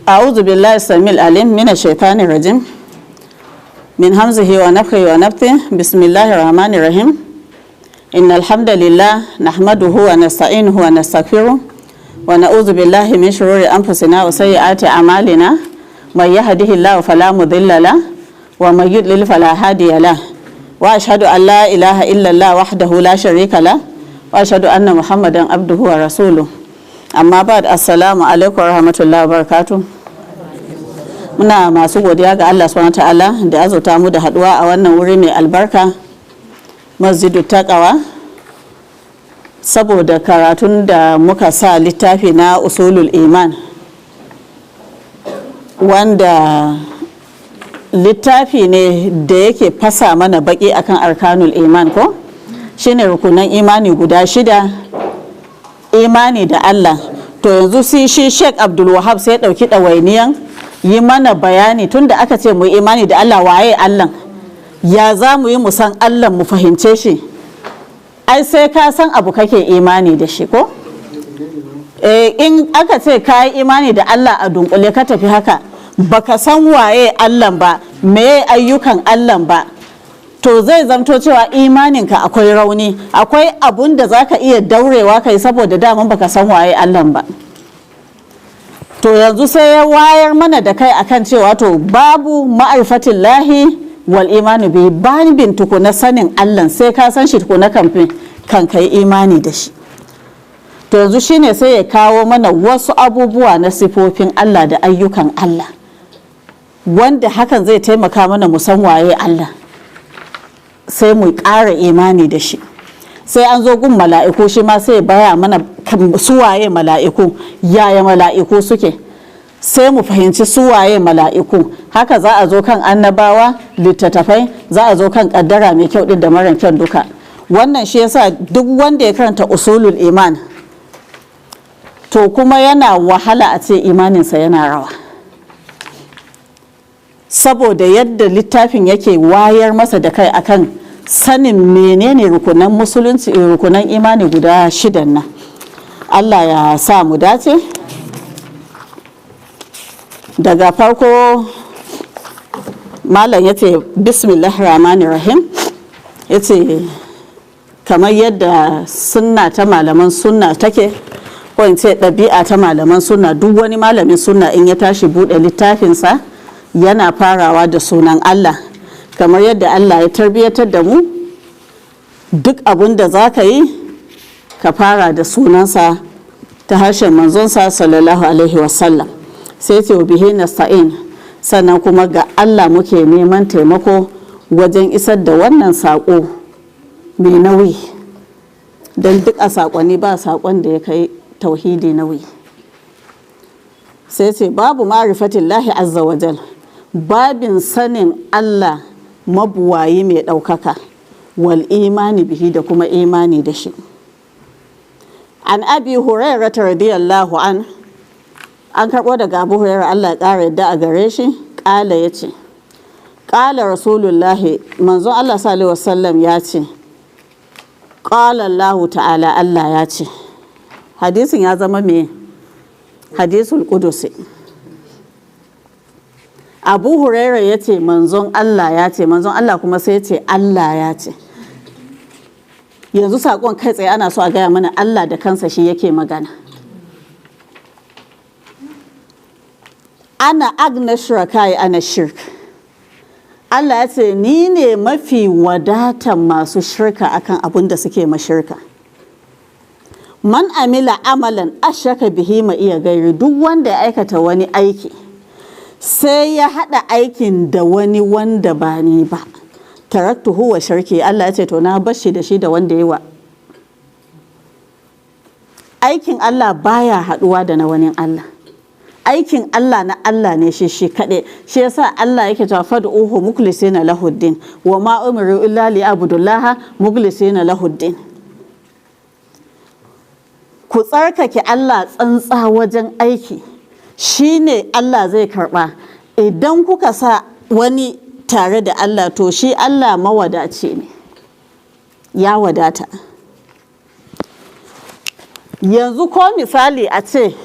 أعوذ بالله السميع العليم من الشيطان الرجيم من همزه ونفخه ونفثه بسم الله الرحمن الرحيم إن الحمد لله نحمده ونستعينه ونستغفره ونعوذ بالله من شرور أنفسنا وسيئات أعمالنا من يهده الله فلا مضل له ومن يضلل فلا هادي له وأشهد أن لا إله إلا الله وحده لا شريك له وأشهد أن محمدا عبده ورسوله amma ba da assalamu alaikum rahmatullahi barakatu. Muna masu godiya ga Allah subhanahu ta'ala da azurta mu da haduwa a wannan wuri mai albarka masjidu taqwa saboda karatun da muka sa littafi na usulul iman wanda littafi ne da yake fasa mana baki akan arkanul iman ko shine rukunan imani guda 6 imani da Allah. To yanzu shi Sheikh Abdul Wahab sai dauki ɗawainiyan yi mana bayani tunda aka ce mu imani da Allah, waye Allah, ya za mu yi mu san Allah mu fahimce shi. Ai sai ka san abu kake imani da shi ko in aka ce ka yi imani da Allah a dunkule ka tafi haka baka san waye Allah ba, me ayyukan Allah ba, to zai zamto cewa imaninka akwai rauni, akwai abun da zaka iya daurewa kai saboda daman baka san waye Allah ba. To yanzu sai ya wayar mana da kai akan cewa to babu ma'rifatin lahi wal imanu bi, babin tukuna sanin Allah sai ka san shi tukuna kan kai imani da shi. To yanzu shine sai ya kawo mana wasu abubuwa na sifofin Allah da ayyukan Allah wanda hakan zai taimaka mana mu san waye Allah, sai mu ƙara imani da shi. Sai an zo gun mala'iku shi ma sai baya mana suwaye mala'iku, yaya mala'iku suke, sai mu fahimci suwaye mala'iku. Haka za a zo kan annabawa, littattafai, za a zo kan kaddara mai kyau din da mara kyau duka. Wannan shi yasa duk wanda ya karanta usulul iman to kuma yana wahala a ce imaninsa yana rawa, saboda yadda littafin yake wayar masa da kai akan sanin menene rukunan musulunci, rukunan imani guda 6 nan. Allah ya sa mu dace. Daga farko malam yace bismillahir rahmanir rahim, yace kamar yadda sunna ta malaman sunna take, ko in ce ɗabi'a ta malaman sunna, duk wani malamin sunna in ya tashi buɗe littafinsa yana farawa da sunan Allah, kamar yadda Allah ya tarbiyatar da mu duk abin da za ka yi ka fara da sunansa ta harshen manzonsa sallallahu alaihi wasallam. Sai ce wa bihi nasta'in, sannan kuma ga Allah muke neman taimako wajen isar da wannan saƙo mai nauyi, don duk a saƙonni ba saƙon da ya kai tauhidi nauyi. Sai ce babu ma'rifatin lahi azza wa jal, babin sanin Allah mabuwayi mai ɗaukaka, wal imani bihi da kuma imani da shi. An abi hurairah radiyallahu an karɓo daga abu hurairah Allah ya ƙara yadda a gare shi, ƙala ya ce ƙala rasulullahi, manzon Allah sallallahu alaihi wasallam ya ce ƙala Allah ta'ala, Allah ya ce. Hadisin ya zama me hadisul qudusi. Abu huraira ya ce manzon Allah ya ce, manzon Allah kuma sai ya ce Allah ya ce. Yanzu saƙon kai tsaye ana so a gaya mana Allah da kansa shi yake magana. Ana agna shurakai ana shirk, Allah ya ce ni ne mafi wadatan masu shirka akan abin da suke mashirka. Man amila amalan ashaka bihi ma iya gairi, duk wanda ya aikata wani aiki sai ya haɗa aikin da wani wanda ba ni ba, taraktuhu wa sharki, Allah ya ce to na bashi da shi da wanda yi wa. Aikin Allah baya haɗuwa da na wani Allah, aikin Allah na Allah ne shi kaɗai. Shi yasa Allah yake cewa fad'uhu mukhlisina lahuddin wa ma umiru illa liya'budullaha mukhlisina lahuddin. Ku tsarkake Allah tsantsa wajen aiki, shi ne Allah zai karɓa. Idan kuka sa wani tare da Allah to shi Allah mawadaci ne, ya wadata. Yanzu ko misali a ce